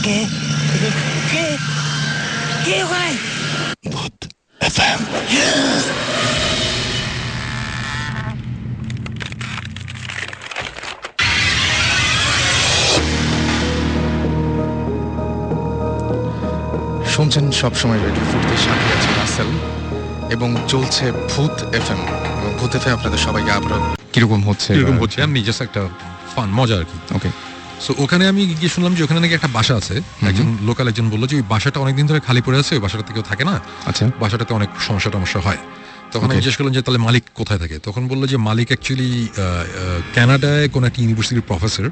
কে কে কে ওখানে? ভূত এফএম। শুনছেন সবসময় রেডিও ফুটের সাথে আছে রাসেল এবং চলছে ভূত এফএম। এবং ভূত এফএম আপনাদের সবাইকে আবার কিরকম হচ্ছে এমনি জাস্ট একটা ফান মজা আর কি। ওকে, সো ওখানে আমি গিয়ে শুনলাম যে ওখানে নাকি একটা বাসা আছে। একজন লোকাল একজন বললো যে ওই বাসাটা অনেকদিন ধরে খালি পড়ে আছে, ওই বাসাটাতে কেউ থাকে না। আচ্ছা, বাসাটাতে অনেক সমস্যা হয়। তখন আমি জিজ্ঞেস করলাম যে তাহলে মালিক কোথায় থাকে। তখন বললো যে মালিক অ্যাকচুয়ালি কানাডায় কোনো একটা ইউনিভার্সিটির প্রফেসর।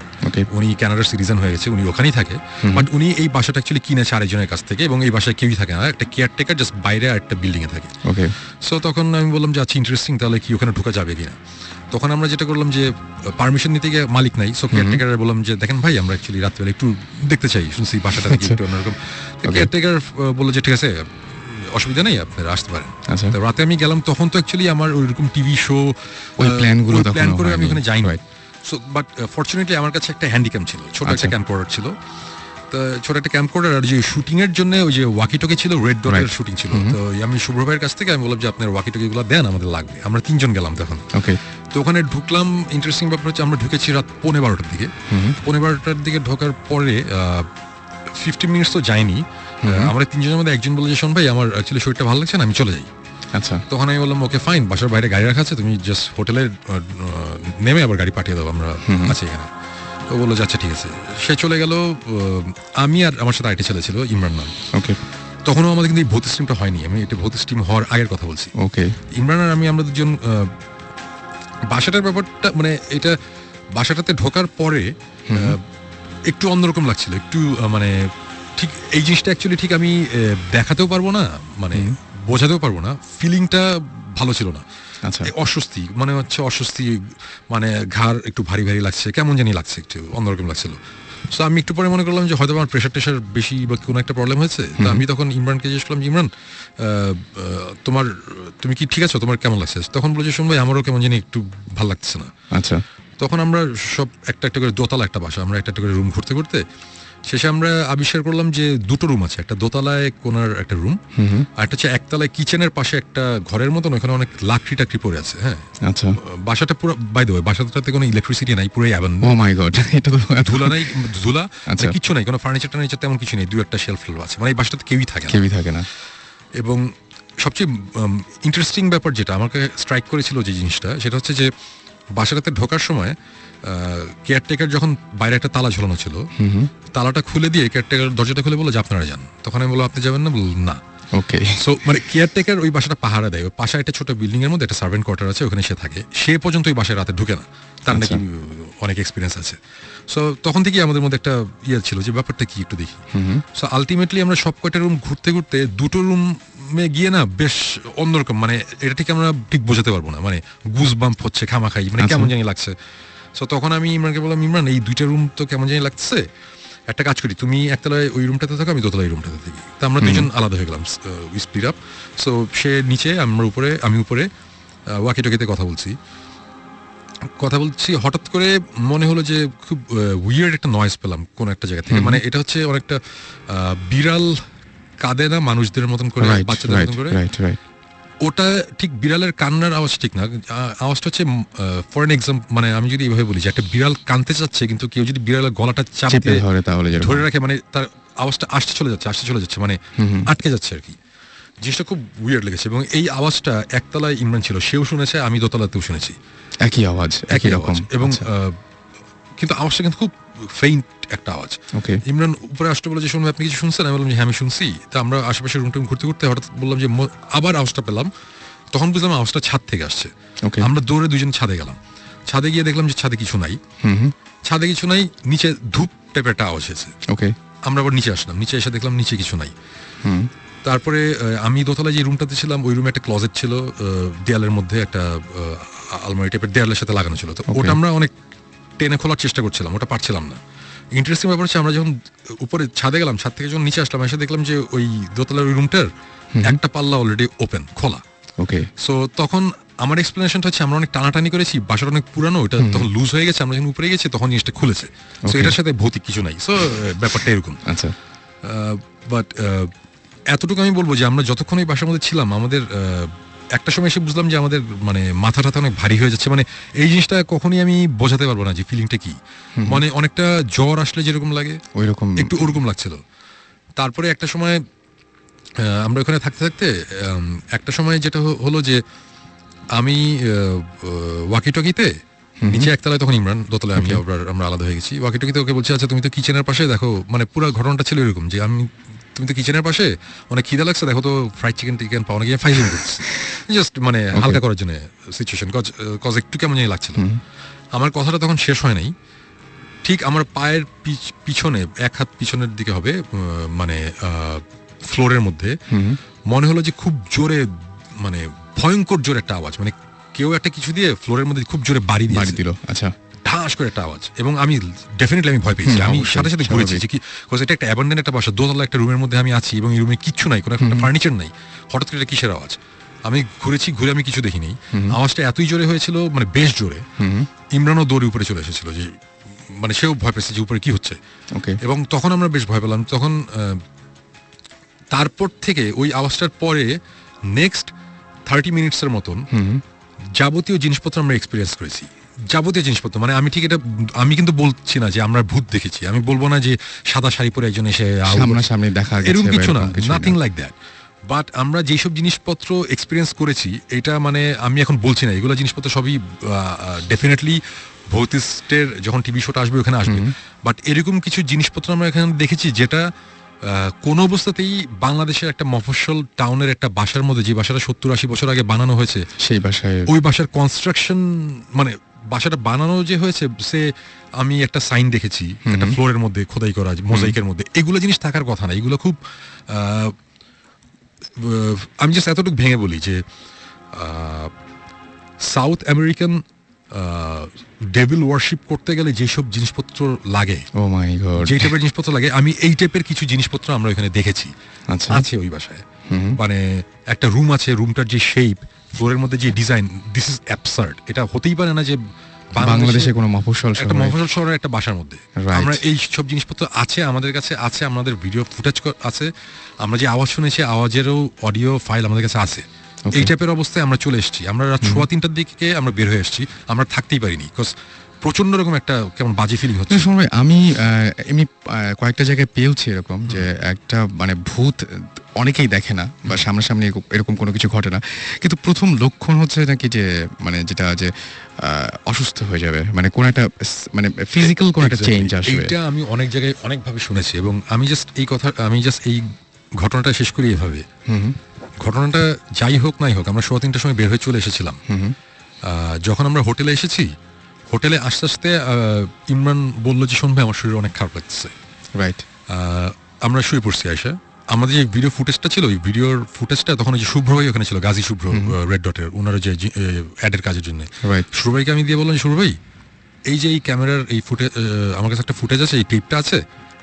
উনি কানাডার সিটিজেন হয়ে গেছে, উনি ওখানেই থাকে। বাট উনি এই বাসাটা অ্যাকচুয়ালি কিনেছে আরেকজনের কাছ থেকে, এবং এই বাসায় কেউই থাকে না, একটা কেয়ারটেকার জাস্ট বাইরে একটা বিল্ডিং এ থাকে। ওকে, সো তখন আমি বললাম যে আচ্ছা ইন্টারেস্টিং, তাহলে কি ওখানে ঢোকা যাবে কিনা। তখন আমরা যেটা করলাম যে পারমিশন নিতে গিয়ে মালিক নাই, সো কেয়ারটেকার বললাম যে দেখেন ভাই, আমরা অ্যাকচুয়ালি রাত্রিবেলা একটু দেখতে চাই, শুনছি বাসাটা একটু অন্যরকম। কেয়ারটেকার বললো যে ঠিক আছে, অসুবিধা নেই, আপনারা আসতে পারেন। তো রাতে আমি গেলাম, তখন তো অ্যাকচুয়ালি আমার ওইরকম টিভি শো ওই প্ল্যান করে আমি ওখানে যাইনি। সো বাট ফরচুনেটলি আমার কাছে একটা হ্যান্ডিক্যাম ছিল, ছোট একটা ক্যাম্পকর্ডার ছিল। তো ছোট একটা ক্যাম্পকর্ডার, আর যে শুটিং এর জন্য ওই যে ওয়াকিটকি ছিল, রেড ডটের শুটিং ছিল। তো আমি শুভ্র ভাইয়ের কাছ থেকে আমি বললাম যে আপনার ওয়াকিটকি গুলো দেন, আমাদের লাগবে। আমরা 3 জন গেলাম তখন। ওকে, তো ওখানে ঢুকলাম। ইন্টারেস্টিং ব্যাপার হচ্ছে আমরা ঢুকেছি রাত 12:15টার দিকে। 12:15টার দিকে ঢোকার পরে 15 মিনিটস তো যায়নি। আমরা 3 জনের মধ্যে একজন বলে যে শোন ভাই, আমার অ্যাকচুয়ালি শরীরটা ভালো লাগছে না, আমি চলে যাই। আচ্ছা, তখন আমি বললাম ওকে ফাইন, বাসার বাইরে গাড়ি রাখা আছে, তুমি জাস্ট হোটেলে নেমে আবার গাড়ি পাঠিয়ে দাও, আমরা আছি এখানে। তো বললো যে আচ্ছা ঠিক আছে। সে চলে গেল। আমি আর আমার সাথে আরেকটি ছেলে ছিল, ইমরান নাম। ওকে, তখনও আমাদের কিন্তু এই ভূত স্টিমটা হয়নি, আমি এটা ভূত স্টিম হওয়ার আগের কথা বলছি। ওকে, ইমরান আর আমরা দুজন বাসাটার ব্যাপারটা মানে এটা বাসাটাতে ঢোকার পরে একটু অন্যরকম লাগছিল, একটু মানে ঠিক এই জিনিসটা অ্যাকচুয়ালি ঠিক আমি দেখাতেও পারবো না, মানে বোঝাতেও পারবো না, ফিলিংটা ভালো ছিল না। আচ্ছা, অস্বস্তি মানে হচ্ছে অস্বস্তি, মানে ঘাড় একটু ভারী ভারী লাগছে, কেমন জানি লাগছে, একটু অন্যরকম লাগছিল। সো আমি একটু পরে মনে করলাম যে হয়তো আমার প্রেশার টেশার বেশি বা কোনো একটা প্রবলেম হয়েছে। তো আমি তখন ইমরানকে জিজ্ঞেস করলাম, ইমরান তুমি কি ঠিক আছো, তোমার কেমন লাগছে? তখন বলেছে শোন ভাই, আমারও কেমন জানি একটু ভালো লাগছে না। আচ্ছা, তখন আমরা সব একটা একটা করে দোতলা একটা বাসা, আমরা একটা একটা করে রুম ঘুরতে ঘুরতে শেষে আমরা আবিষ্কার করলাম যে 2টো রুম আছে। একটা দোতলায় কোনার একটা রুম, আর একটা হচ্ছে একতলায় কিচেনের পাশে একটা ঘরের মতন, ওখানে অনেক লাকড়ি টাকড়ি পড়ে আছে। হ্যাঁ, আচ্ছা, বাসাটা পুরো বাই দ্য ওয়ে, বাসাটাতে কোনো ইলেকট্রিসিটি নাই, পুরো অ্যাবান্ডন। ও মাই গড, এটা তো ধুলা নাই, ধুলা আচ্ছা, কিছু নাই, কোনো ফার্নিচার টার্নিচার তেমন কিছু নেই, 2-1টা শেলফ আছে, মানে এই বাসাটাতে কেউই থাকে না। এবং সবচেয়ে ইন্টারেস্টিং ব্যাপার যেটা আমাকে স্ট্রাইক করেছিল যে জিনিসটা, সেটা হচ্ছে যে বাসাটাতে ঢোকার সময় কেয়ারটেকার যখন বাইরে একটা তালা ঝোলানো ছিল, তালাটা খুলে দিয়ে কেয়ারটেকার দরজাটা খুলে বললো যে আপনারা যান। তখন আমি বললাম আপনি যাবেন না? বলল না। ওকে, সো মানে কেয়ারটেকার ওই বাসাটা পাহারা দেয়, ওই পাশে একটা ছোট বিল্ডিং এর মধ্যে একটা সার্ভেন্ট কোয়ার্টার আছে, ওখানে সে থাকে। সে পর্যন্ত ওই বাসায় রাতে ঢুকে না, তার নাকি অনেক এক্সপিরিয়েন্স আছে। সো তখন থেকেই আমাদের মধ্যে একটা ইয়ে ছিল যে ব্যাপারটা কি একটু দেখি। সো আলটিমেটলি আমরা সব কয়টা রুম ঘুরতে ঘুরতে 2টো রুমে গিয়ে না বেশ অন্যরকম, মানে এটা ঠিক আমরা ঠিক বোঝাতে পারবো না, মানে গুজ বাম্প হচ্ছে খামাখাই, মানে কেমন জানি লাগছে। সো তখন আমি ইমরানকে বললাম, ইমরান এই 2টা রুম তো কেমন জানি লাগছে, একটা কাজ করি, তুমি একতলায় ওই রুমটাতে থাকো, আমি দোতলায় রুমটাতে থাকি। তো আমরা 2জন আলাদা হয়ে গেলাম, স্প্লিট আপ। সো সে নিচে, আমি উপরে ওয়াকিটকিতে কথা বলছি। হঠাৎ করে মনে হলো যে খুব উইয়ার্ড একটা নয়েজ পেলাম কোন একটা জায়গা থেকে। মানে এটা হচ্ছে অনেকটা বিড়াল কাঁদে না মানুষদের মতন করে, বাচ্চাদের মতন করে, ওটা ঠিক বিড়ালের কান্নার আওয়াজ ঠিক না। আওয়াজটা হচ্ছে ফর এন এক্সাম্পল, মানে আমি যদি এইভাবে বলি যে একটা বিড়াল কাঁদতে চাচ্ছে, কিন্তু কেউ যদি বিড়ালের গলাটা চাপে ধরে রাখে, মানে তার আওয়াজটা আসতে চলে যাচ্ছে, মানে আটকে যাচ্ছে আর কি। জিনিসটা খুব উইয়ার্ড লেগেছে। এবং এই আওয়াজটা একতলায় ইমরান ছিল, সেও শুনেছে, আমি দোতলাতেও শুনেছি, একই আওয়াজ। এবং কিন্তু আওয়াজটা কিন্তু খুব ফেইন্ট একটা আওয়াজ। ইমরান উপরে আসতে বলে যে শুনবে, আপনি কিছু শুনছেন? আমি বললাম যে হ্যাঁ আমি শুনছি। তা আমরা আশেপাশে রুম টুম ঘুরতে ঘুরতে হঠাৎ বললাম যে আবার আওয়াজটা পেলাম। তখন বুঝলাম আওয়াজটা ছাদ থেকে আসছে। আমরা দৌড়ে 2জন ছাদে গেলাম। ছাদে গিয়ে দেখলাম যে ছাদে কিছু নাই, নিচে ধূপ টাইপের একটা আওয়াজ হয়েছে। আমরা আবার নিচে আসলাম, নিচে এসে দেখলাম নিচে কিছু নাই। তারপরে আমি দোতলায় যে রুমটাতে ছিলাম, ওই রুমে একটা ক্লোজেট ছিল, দেয়ালের মধ্যে একটা আলমারি টাইপের দেয়ালের সাথে লাগানো ছিল। তো ওটা আমরা অনেক টেনে খোলার চেষ্টা করছিলাম, ওটা পারছিলাম না। ইন্টারেস্টিং ব্যাপার হচ্ছে আমরা যখন উপরে ছাদে গেলাম, ছাদ থেকে যখন নিচে আসলাম, এসে দেখলাম যে ওই দোতলার ওই রুমটার একটা পাল্লা অলরেডি ওপেন, খোলা। ওকে। সো তখন আমার এক্সপ্লেনেশনটা হচ্ছে আমরা অনেক টানাটানি করেছি, বাসাটা অনেক পুরানো, ওটা তখন লুজ হয়ে গেছে, আমরা যখন উপরে গেছি তখন জিনিসটা খুলেছে। সো এটার সাথে ভৌতিক কিছু নাই। সো ব্যাপারটা এরকম। আচ্ছা, বাট এতটুকু আমি বলবো যে আমরা যতক্ষণ এই বাসার মধ্যে ছিলাম, আমাদের একটা সময় এসে বুঝলাম যে আমাদের মানে মাথা টাথা অনেক ভারী হয়ে যাচ্ছে। মানে এই জিনিসটা কখনই আমি বোঝাতে পারবো না যে ফিলিংটা কি। মানে অনেকটা জ্বর আসলে যেরকম লাগে ওইরকম একটু ওরকম লাগছিল। তারপরে একটা সময় আমরা ওখানে থাকতে থাকতে একটা সময় যেটা হলো যে আমি ওয়াকিটকিতে নিচে একতলায়, তখন ইমরান দোতলায়, আমরা আলাদা হয়ে গেছি। ওয়াকিটকিতে ওকে বলছি, আচ্ছা তুমি তো কিচেনের পাশে, দেখো মানে পুরো ঘটনাটা ছিল এরকম যে তুমি তো কিচেনের পাশে, অনেক খিদা লাগছে, দেখো তো ফ্রাইড চিকেন পাওয়া গিয়ে ফাইজিং করছি, জাস্ট মানে হালকা করার জন্য সিচুয়েশন, কজ একটু কেমন জানি লাগছিল। আমার কথাটা তখন শেষ হয় নাই, ঠিক আমার পায়ের পিছনে, এক হাত পিছনের দিকে হবে, মানে ফ্লোরের মধ্যে মনে হলো যে খুব জোরে, মানে ভয়ঙ্কর জোরে একটা আওয়াজ, মানে কেউ একটা কিছু দিয়ে ফ্লোরের মধ্যে খুব জোরে বাড়ি দিল। আচ্ছা, ঠাস করে একটা আওয়াজ। এবং আমি ডেফিনেটলি ভয় পেয়েছি। আমি সাথে সাথে ঘুরেছি যে কি, এটা একটা অ্যাবান্ডেন একটা বাসা, দোতলা একটা রুমের মধ্যে আমি আছি এবং এই রুমে কিচ্ছু নাই, কোনো একটা ফার্নিচার নাই, হঠাৎ করে এটা কিসের আওয়াজ। আমি ঘুরে আমি কিছু দেখিনি। আওয়াজটা এতই জোরে হয়েছিল, মানে বেশ জোরে। ইমরানও দৌড়ে উপরে চলে এসেছিল, যে মানে সেও ভয় পেয়েছে যে উপরে কি হচ্ছে। এবং তখন আমরা বেশ ভয় পেলাম। তখন তারপর থেকে ওই আওয়াজটার পরে নেক্সট 30 মিনিটসের মতন যাবতীয় জিনিসপত্র আমরা এক্সপিরিয়েন্স করেছি। যাবতীয় জিনিসপত্র মানে আমি কিন্তু বলছি না যে আমরা ভূত দেখেছি, আমি বলবো না যে সাদা শাড়ি পরে একজন এসে সামনাসামনি দেখা গেছে, এরকম কিছু না, নাথিং লাইক দ্যাট। বাট আমরা যেসব জিনিসপত্র এক্সপিরিয়েন্স করেছি, এটা মানে আমি এখন বলছি না, এগুলো জিনিসপত্র সবই ডেফিনেটলি ভৌতিস্টের যখন টিভি শোটা আসবে ওখানে আসবে। বাট এরকম কিছু জিনিসপত্র আমরা এখানে দেখেছি যেটা কোনো অবস্থাতেই বাংলাদেশের একটা মফস্বল টাউনের একটা বাসার মধ্যে, যে বাসাটা 70-80 বছর আগে বানানো হয়েছে, সেই বাসায়, ওই বাসার কনস্ট্রাকশন, মানে বাসাটা বানানো যে হয়েছে, সে আমি একটা সাইন দেখেছি একটা ফ্লোরের মধ্যে খোদাই করা মোজাইকের মধ্যে, এগুলো জিনিস থাকার কথা না। এগুলো খুব আমি জাস্ট এতটুকু ভেঙে বলি যে সাউথ আমেরিকান ডেভিল ওয়ারশিপ করতে গেলে যেসব জিনিসপত্র লাগে, ও মাই গড, যে টাইপের জিনিসপত্র লাগে, আমি এই টাইপের কিছু জিনিসপত্র আমরা এখানে দেখেছি। আচ্ছা, আছে ওই বাসায়। মানে একটা রুম আছে, রুমটার যে শেপ, ফ্লোরের মধ্যে যে ডিজাইন, দিস ইজ অ্যাবসার্ড। এটা হতেই পারে না যে বাংলাদেশে কোনো মফস্বল শহরের একটা বাসার মধ্যে আমরা এই সব জিনিসপত্র আছে, আমাদের কাছে আছে, আমাদের ভিডিও ফুটেজ আছে, আমরা যে আওয়াজ শুনেছি আওয়াজেরও অডিও ফাইল আমাদের কাছে আছে। এই টাইপের অবস্থায় আমরা চলে এসেছি। আমরা রাত 3:15টার দিকে আমরা বের হয়ে এসেছি, আমরা থাকতেই পারিনি, বিকজ প্রচন্ড রকম একটা কেমন বাজে ফিলিং হচ্ছে। আমি এমনি কয়েকটা জায়গায় পেয়েছি এরকম যে একটা মানে ভূত অনেকেই দেখে না বা সামনাসামনি এরকম কোনো কিছু ঘটে না, কিন্তু প্রথম লক্ষণ হচ্ছে নাকি যে মানে যেটা যে অসুস্থ হয়ে যাবে, মানে কোন একটা মানে ফিজিক্যাল কোন একটা চেঞ্জ আসবে। এটা আমি অনেক জায়গায় অনেকভাবে শুনেছি এবং আমি জাস্ট এই ঘটনাটা শেষ করি এভাবে। ঘটনাটা যাই হোক নাই হোক, আমরা 3:15টার সময় বের হয়ে চলে এসেছিলাম। যখন আমরা হোটেলে এসেছি, হোটেলে আস্তে আস্তে ইমরান বললো যে শোন ভাই, আমার শরীর অনেক খারাপ লাগছে। রাইট, আমরা শুয়ে পড়ছি। আয়সা, আমাদের যে ভিডিও ফুটেজটা ছিল, ওই ভিডিওর ফুটেজটা তখন ওই যে শুভ্র ভাই ওখানে ছিল, গাজী শুভ্র, রেড ডটের, ওনারা যে অ্যাডের কাজের জন্য। শুভ্র ভাইকে আমি দিয়ে বললাম, শুভ্র ভাই, এই যে এই ক্যামেরার এই ফুটেজ, আমার কাছে একটা ফুটেজ আছে, এই টেপটা আছে,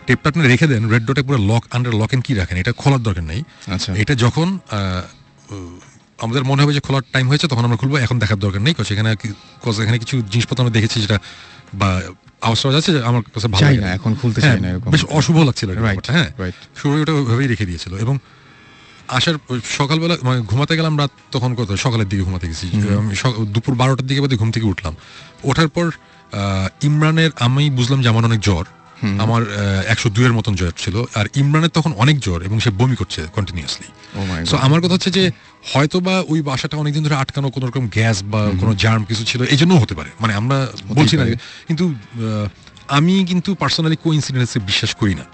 টেপটা আপনি রেখে দেন, রেড ডটে পুরো আন্ডার লক এন্ড কি রাখেন, এটা খোলার দরকার নেই। আচ্ছা, এটা যখন আমাদের মনে হবে যে খোলার টাইম হয়েছে তখন আমরা খুলবো, এখন দেখার দরকার নেই। এখানে কিছু জিনিসপত্র আমরা দেখেছি যেটা বা আওয়াজ আছে, আমার কাছে ভালো লাগে না, এখন খুলতে চাই না, এরকম বেশ অশুভ লাগছিল। হ্যাঁ, শুরু ওটা ওইভাবেই রেখে দিয়েছিল। এবং আসার সকালবেলা মানে ঘুমাতে গেলাম রাত তখন কত সকালের দিকে ঘুমাতে গেছি, আমি দুপুর 12টার দিকে বোধহয় ঘুম থেকে উঠলাম। ওঠার পর ইমরানের, আমি বুঝলাম যে আমার অনেক জ্বর, আমার 102-এর মতন জ্বর ছিল, আর ইমরানের তখন অনেক জ্বর এবং সে বমি করছে কন্টিনিউয়াসলি। সো আমার কথা হচ্ছে যে হয়তো বা ওই বাসাটা অনেকদিন ধরে আটকানো, কোনো রকম গ্যাস বা কোনো জার্ম কিছু ছিল, এই জন্যও হতে পারে, মানে আমরা বলছি না। কিন্তু আমি কিন্তু পার্সোনালি কোইন্সিডেন্সে বিশ্বাস করি না।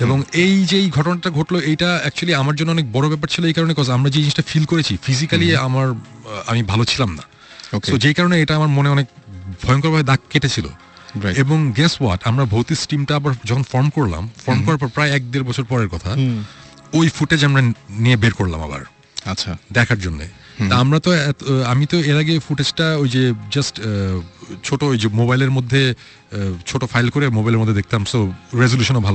এবং এই যে এই ঘটনাটা ঘটলো, এইটা অ্যাকচুয়ালি আমার জন্য অনেক বড় ব্যাপার ছিল, এই কারণে আমরা যে জিনিসটা ফিল করেছি ফিজিক্যালি আমি ভালো ছিলাম না, তো যেই কারণে এটা আমার মনে অনেক ভয়ঙ্করভাবে দাগ কেটেছিল। এবং গেস হোয়াট, আমরা ভৌতিক টিমটা আবার যখন ফর্ম করার পর প্রায় 1-1.5 বছর পরের কথা, ওই ফুটেজ আমরা নিয়ে বের করলাম আবার, আচ্ছা, দেখার জন্য। আমি তো এর আগে ফুটেজটা ওই যে জাস্ট ছোট ওই যে মোবাইলের মধ্যে ছোট ফাইল করে মোবাইলের মধ্যে দেখতাম, সো রেজলিউশনও ভালো